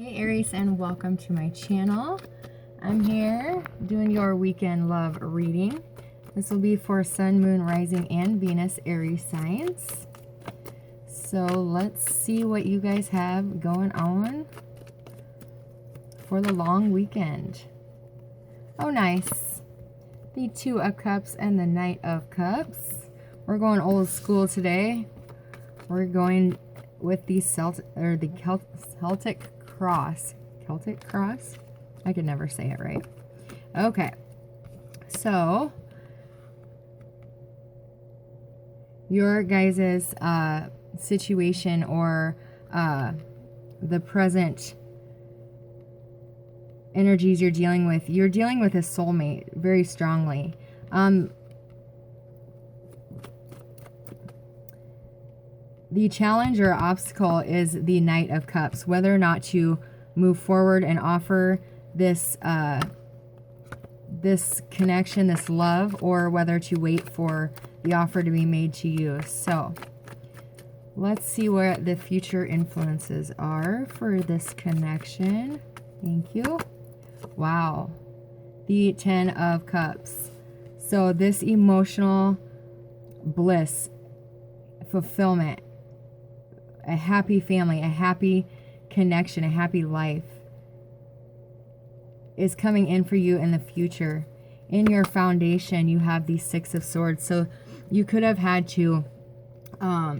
Hey Aries, and welcome to my channel. I'm here doing your weekend love reading. This will be for Sun, Moon, Rising, and Venus Aries signs. So let's see what you guys have going on for the long weekend. Oh, nice. The Two of Cups and the Knight of Cups. We're going old school today. We're going with the Celtic cross. Celtic cross? I could never say it right. Okay. So, your guys' situation or the present energies you're dealing with a soulmate very strongly. The challenge or obstacle is the Knight of Cups, whether or not to move forward and offer this this connection, this love, or whether to wait for the offer to be made to you. So let's see what the future influences are for this connection. Thank you. Wow. The Ten of Cups. So this emotional bliss, fulfillment, a happy family, a happy connection, a happy life is coming in for you in the future. In your foundation, you have the Six of Swords. So you could have had to,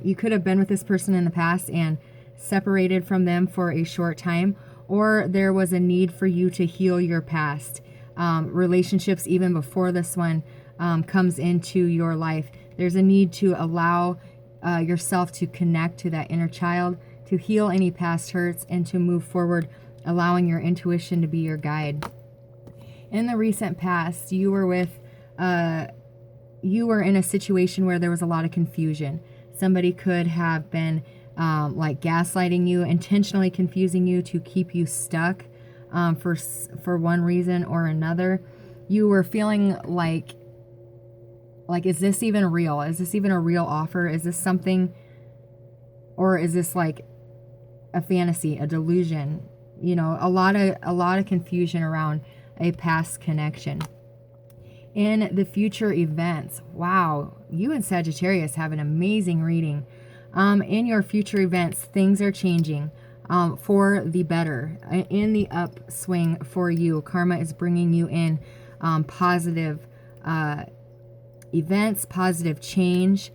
you could have been with this person in the past and separated from them for a short time, or there was a need for you to heal your past. Relationships even before this one comes into your life. There's a need to allow yourself to connect to that inner child, to heal any past hurts, and to move forward, allowing your intuition to be your guide. In the recent past, you were in a situation where there was a lot of confusion. Somebody could have been like gaslighting you, intentionally confusing you to keep you stuck for one reason or another. You were feeling like, is this even real? Is this even a real offer? Is this something, or is this like a fantasy, a delusion? You know, a lot of confusion around a past connection. In the future events, wow, you and Sagittarius have an amazing reading. In your future events, things are changing for the better, in the upswing for you. Karma is bringing you in positive events, positive change.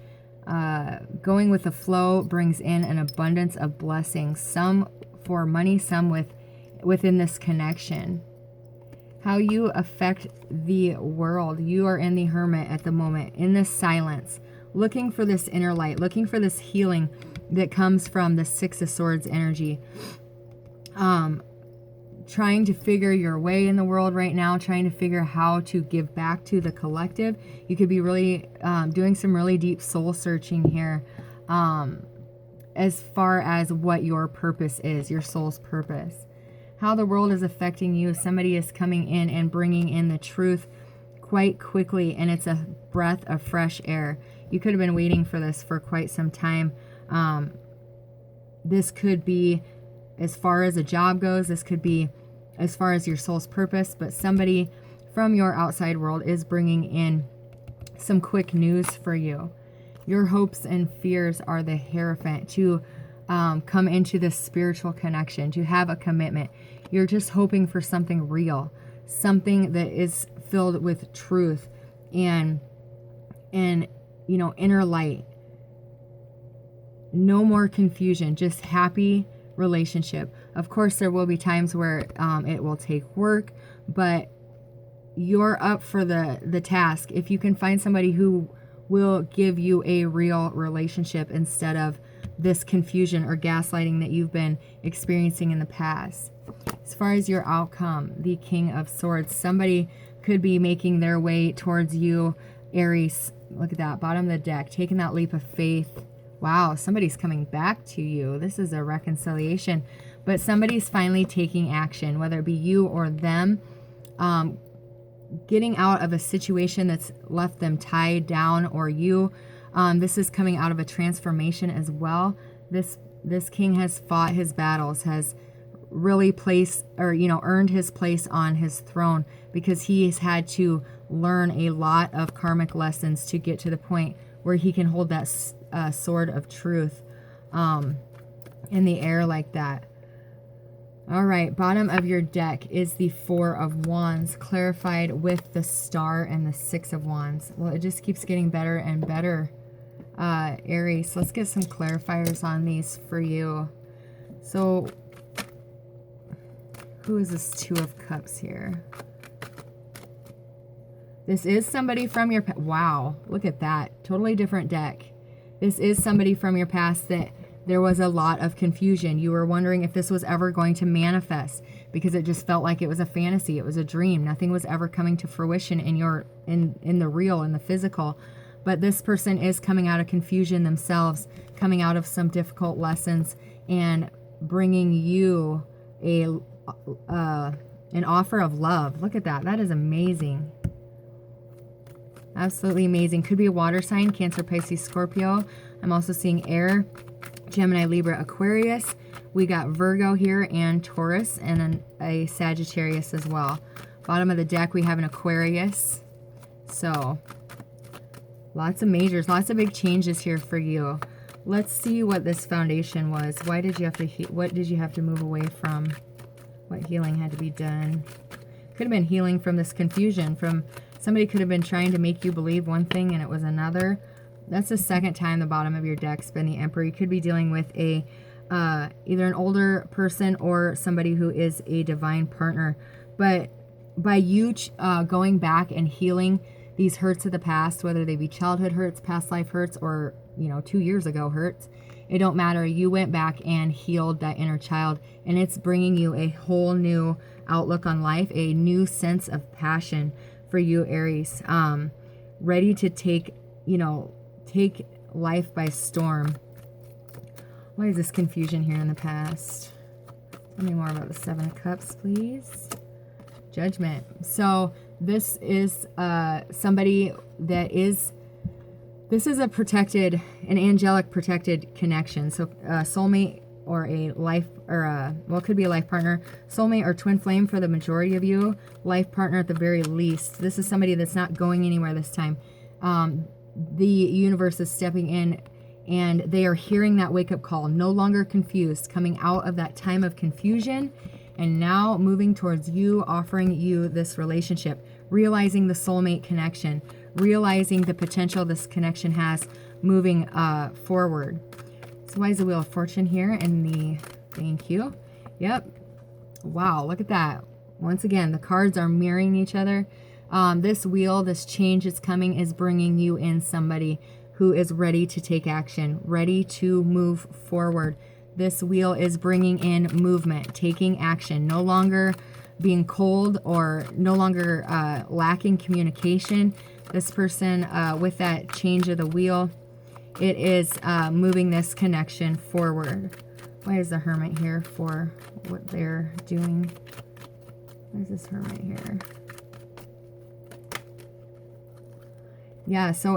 Going with the flow brings in an abundance of blessings, some for money, some within this connection. How you affect the world. You are in the Hermit at the moment, in this silence, looking for this inner light, looking for this healing that comes from the Six of Swords energy. Trying to figure your way in the world right now, trying to figure how to give back to the collective. You could be really doing some really deep soul searching here as far as what your purpose is, your soul's purpose. How the world is affecting you. Somebody is coming in and bringing in the truth quite quickly, and it's a breath of fresh air. You could have been waiting for this for quite some time. This could be as far as a job goes. This could be as far as your soul's purpose, but somebody from your outside world is bringing in some quick news for you. Your hopes and fears are the Hierophant, to come into this spiritual connection, to have a commitment. You're just hoping for something real, something that is filled with truth and you know, inner light. No more confusion, just happy relationship. Of course, there will be times where it will take work, but you're up for the task. If you can find somebody who will give you a real relationship instead of this confusion or gaslighting that you've been experiencing in the past. As far as your outcome, the King of Swords, somebody could be making their way towards you, Aries. Look at that, bottom of the deck, taking that leap of faith. Wow, somebody's coming back to you. This is a reconciliation, but somebody's finally taking action, whether it be you or them, getting out of a situation that's left them tied down, or you. This is coming out of a transformation as well. This king has fought his battles, has really earned his place on his throne, because he has had to learn a lot of karmic lessons to get to the point where he can hold that sword of truth in the air like that. All right, bottom of your deck is the Four of Wands, clarified with the Star and the Six of Wands. Well, it just keeps getting better and better, Aries. Let's get some clarifiers on these for you. So, who is this Two of Cups here? This is somebody from your past. Wow, look at that. Totally different deck. This is somebody from your past that there was a lot of confusion. You were wondering if this was ever going to manifest, because it just felt like it was a fantasy. It was a dream. Nothing was ever coming to fruition in the real, in the physical. But this person is coming out of confusion themselves, coming out of some difficult lessons, and bringing you an offer of love. Look at that. That is amazing. Absolutely amazing. Could be a water sign, Cancer, Pisces, Scorpio. I'm also seeing air, Gemini, Libra, Aquarius. We got Virgo here and Taurus, and a Sagittarius as well. Bottom of the deck, we have an Aquarius. So, lots of majors, lots of big changes here for you. Let's see what this foundation was. Why did you have to, what did you have to move away from? What healing had to be done? Could have been healing from this confusion, from somebody could have been trying to make you believe one thing and it was another. That's the second time the bottom of your deck's been the Emperor. You could be dealing with a either an older person or somebody who is a divine partner. But by you going back and healing these hurts of the past, whether they be childhood hurts, past life hurts, or 2 years ago hurts, it don't matter. You went back and healed that inner child, and it's bringing you a whole new outlook on life, a new sense of passion for you, Aries. Ready to take life by storm. Why is this confusion here in the past? Tell me more about the Seven of Cups, please. Judgment. So this is somebody that is, this is an angelic protected connection. So a soulmate or a life, or well, it could be a life partner, soulmate or twin flame for the majority of you, life partner at the very least. This is somebody that's not going anywhere this time. The universe is stepping in, and they are hearing that wake-up call, no longer confused, coming out of that time of confusion, and now moving towards you, offering you this relationship, realizing the soulmate connection, realizing the potential this connection has moving forward. So why is the Wheel of Fortune here in the, thank you. Yep. Wow, look at that. Once again, the cards are mirroring each other. This wheel, this change that's coming, is bringing you in somebody who is ready to take action, ready to move forward. This wheel is bringing in movement, taking action, no longer being cold or no longer lacking communication. This person, with that change of the wheel, it is moving this connection forward. Why is the Hermit here for what they're doing? Why is this Hermit here? Yeah, so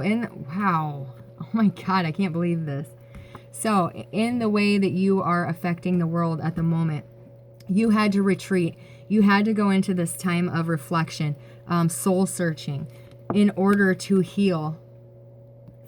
wow. Oh my God, I can't believe this. So in the way that you are affecting the world at the moment, you had to retreat. You had to go into this time of reflection, soul searching, in order to heal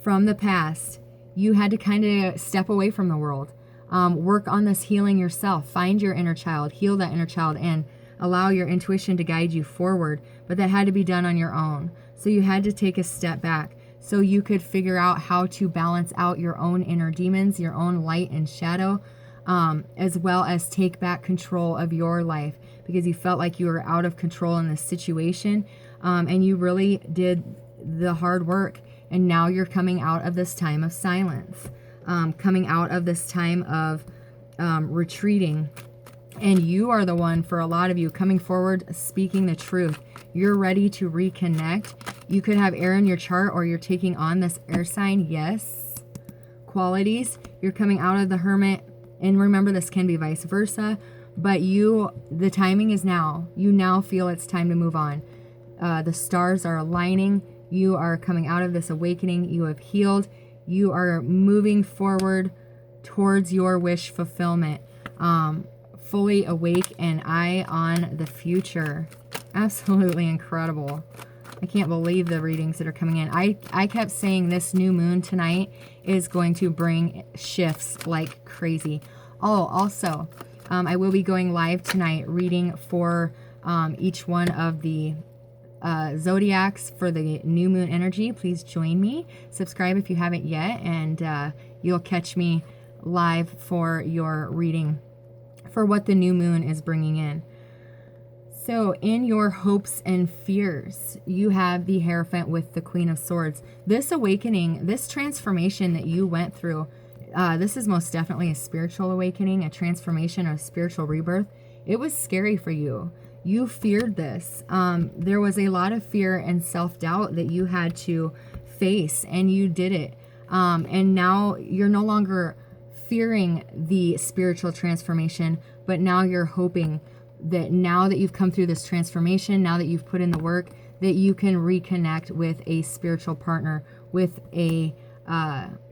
from the past. You had to kind of step away from the world, work on this healing yourself, find your inner child, heal that inner child, and allow your intuition to guide you forward. But that had to be done on your own. So you had to take a step back so you could figure out how to balance out your own inner demons, your own light and shadow, as well as take back control of your life, because you felt like you were out of control in this situation, and you really did the hard work. And now you're coming out of this time of silence, coming out of this time of retreating. And you are the one, for a lot of you, coming forward, speaking the truth. You're ready to reconnect. You could have air in your chart, or you're taking on this air sign, yes, qualities. You're coming out of the Hermit. And remember, this can be vice versa. But the timing is now. You now feel it's time to move on. The stars are aligning. You are coming out of this awakening. You have healed. You are moving forward towards your wish fulfillment. fully awake and eye on the future. Absolutely incredible. I can't believe the readings that are coming in. I kept saying this new moon tonight is going to bring shifts like crazy. Oh, also, I will be going live tonight reading for each one of the zodiacs for the new moon energy. Please join me. Subscribe if you haven't yet, and you'll catch me live for your reading for what the new moon is bringing in. So in your hopes and fears, you have the Hierophant with the Queen of Swords. This awakening, this transformation that you went through, this is most definitely a spiritual awakening, a transformation, or a spiritual rebirth. It was scary for you. You feared this. There was a lot of fear and self-doubt that you had to face, and you did it. And now you're no longer fearing the spiritual transformation, but now you're hoping that now that you've come through this transformation, now that you've put in the work, that you can reconnect with a spiritual partner, with a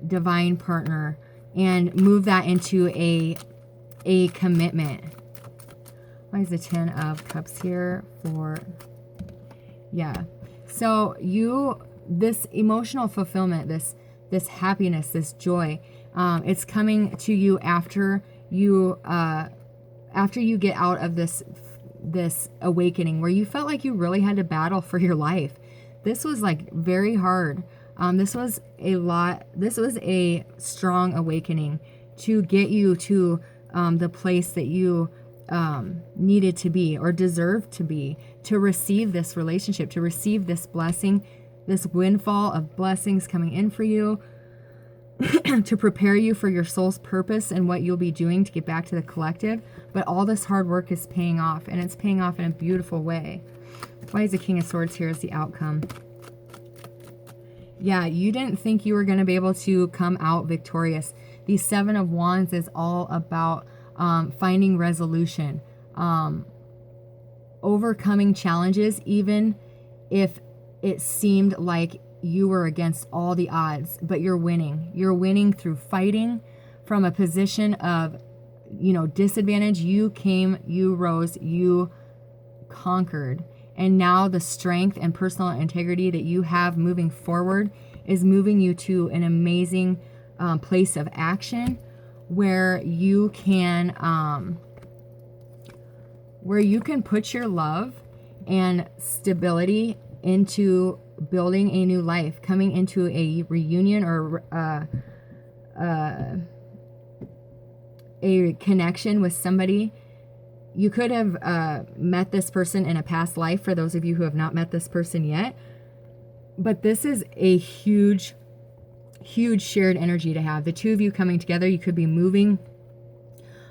divine partner, and move that into a commitment. Why is the 10 of Cups here for, yeah. So this emotional fulfillment, this happiness, this joy, it's coming to you after you get out of this awakening where you felt like you really had to battle for your life. This was like very hard. This was a strong awakening to get you to the place that you needed to be or deserved to be, to receive this relationship, to receive this blessing, this windfall of blessings coming in for you, to prepare you for your soul's purpose and what you'll be doing to get back to the collective. But all this hard work is paying off, and it's paying off in a beautiful way. Why is the King of Swords here as the outcome? Yeah, you didn't think you were going to be able to come out victorious. The 7 of Wands is all about finding resolution, overcoming challenges, even if it seemed like you were against all the odds, but you're winning. You're winning through fighting from a position of, disadvantage. You came, you rose, you conquered. And now the strength and personal integrity that you have moving forward is moving you to an amazing place of action where you can put your love and stability into building a new life, coming into a reunion or a connection with somebody. You could have met this person in a past life, for those of you who have not met this person yet. But this is a huge, huge shared energy to have. The two of you coming together, you could be moving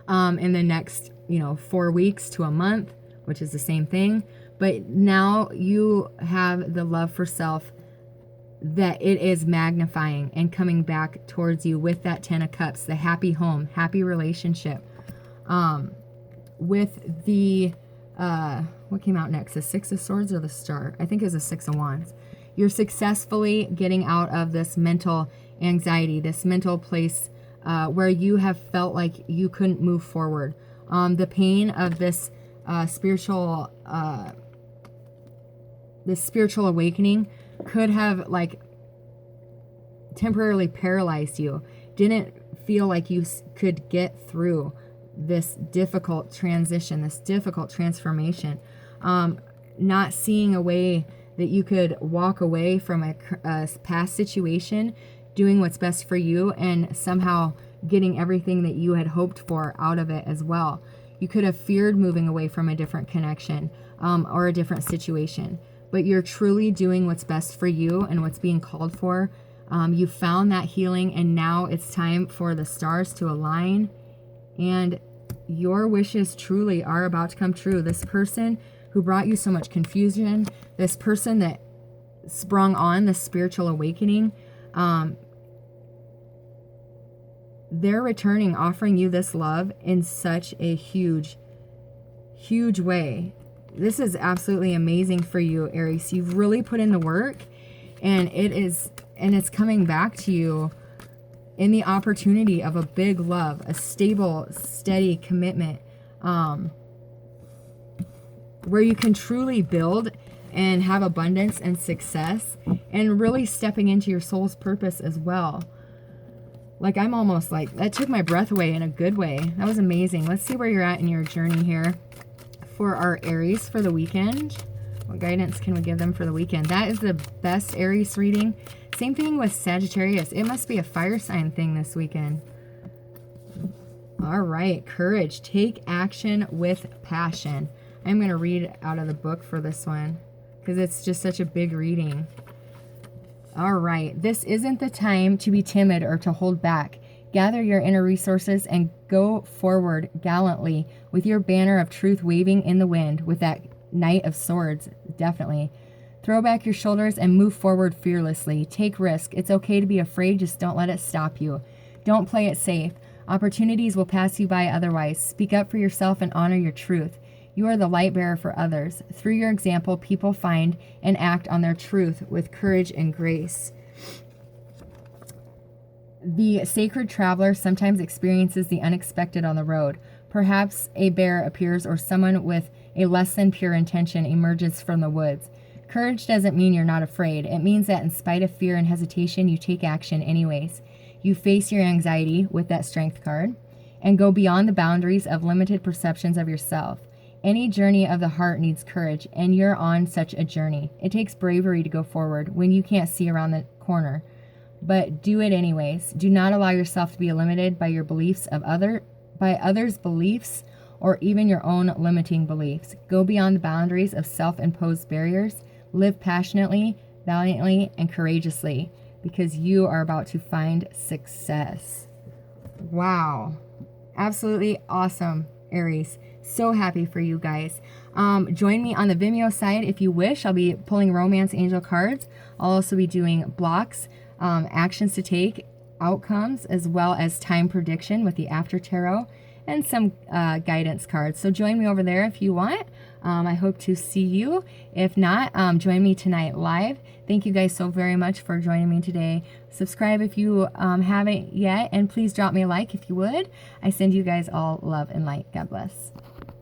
in the next, 4 weeks to a month, which is the same thing. But now you have the love for self that it is magnifying and coming back towards you with that 10 of Cups, the happy home, happy relationship. With the, what came out next? The 6 of Swords or the Star? I think it was the 6 of Wands. You're successfully getting out of this mental anxiety, this mental place where you have felt like you couldn't move forward. The pain of this spiritual awakening could have temporarily paralyzed you. Didn't feel like you could get through this difficult transition, this difficult transformation. Not seeing a way that you could walk away from a past situation, doing what's best for you, and somehow getting everything that you had hoped for out of it as well. You could have feared moving away from a different connection or a different situation. But you're truly doing what's best for you and what's being called for. You found that healing, and now it's time for the stars to align. And your wishes truly are about to come true. This person who brought you so much confusion, this person that sprung on the spiritual awakening, they're returning, offering you this love in such a huge, huge way. This is absolutely amazing for you, Aries. You've really put in the work, and it's coming back to you in the opportunity of a big love, a stable, steady commitment. where you can truly build and have abundance and success, and really stepping into your soul's purpose as well. Like, I'm almost like, that took my breath away in a good way. That was amazing. Let's see where you're at in your journey here for our Aries for the weekend. What guidance can we give them for the weekend? That is the best Aries reading. Same thing with Sagittarius. It must be a fire sign thing this weekend. All right, courage. Take action with passion. I'm going to read out of the book for this one because it's just such a big reading. All right, this isn't the time to be timid or to hold back. Gather your inner resources and go forward gallantly with your banner of truth waving in the wind with that Knight of Swords, definitely. Throw back your shoulders and move forward fearlessly. Take risk. It's okay to be afraid, just don't let it stop you. Don't play it safe. Opportunities will pass you by otherwise. Speak up for yourself and honor your truth. You are the light bearer for others. Through your example, people find and act on their truth with courage and grace. The sacred traveler sometimes experiences the unexpected on the road. Perhaps a bear appears or someone with a less than pure intention emerges from the woods. Courage doesn't mean you're not afraid. It means that in spite of fear and hesitation, you take action anyways. You face your anxiety with that strength card and go beyond the boundaries of limited perceptions of yourself. Any journey of the heart needs courage, and you're on such a journey. It takes bravery to go forward when you can't see around the corner, but do it anyways. Do not allow yourself to be limited by your beliefs by others' beliefs or even your own limiting beliefs. Go beyond the boundaries of self-imposed barriers. Live passionately, valiantly, and courageously because you are about to find success. Wow. Absolutely awesome, Aries. So happy for you guys. Join me on the Vimeo side if you wish. I'll be pulling romance angel cards. I'll also be doing blocks, actions to take, outcomes, as well as time prediction with the after tarot and some guidance cards. So join me over there if you want. I hope to see you. If not, join me tonight live. Thank you guys so very much for joining me today. Subscribe if you haven't yet, and please drop me a like if you would. I send you guys all love and light. God bless.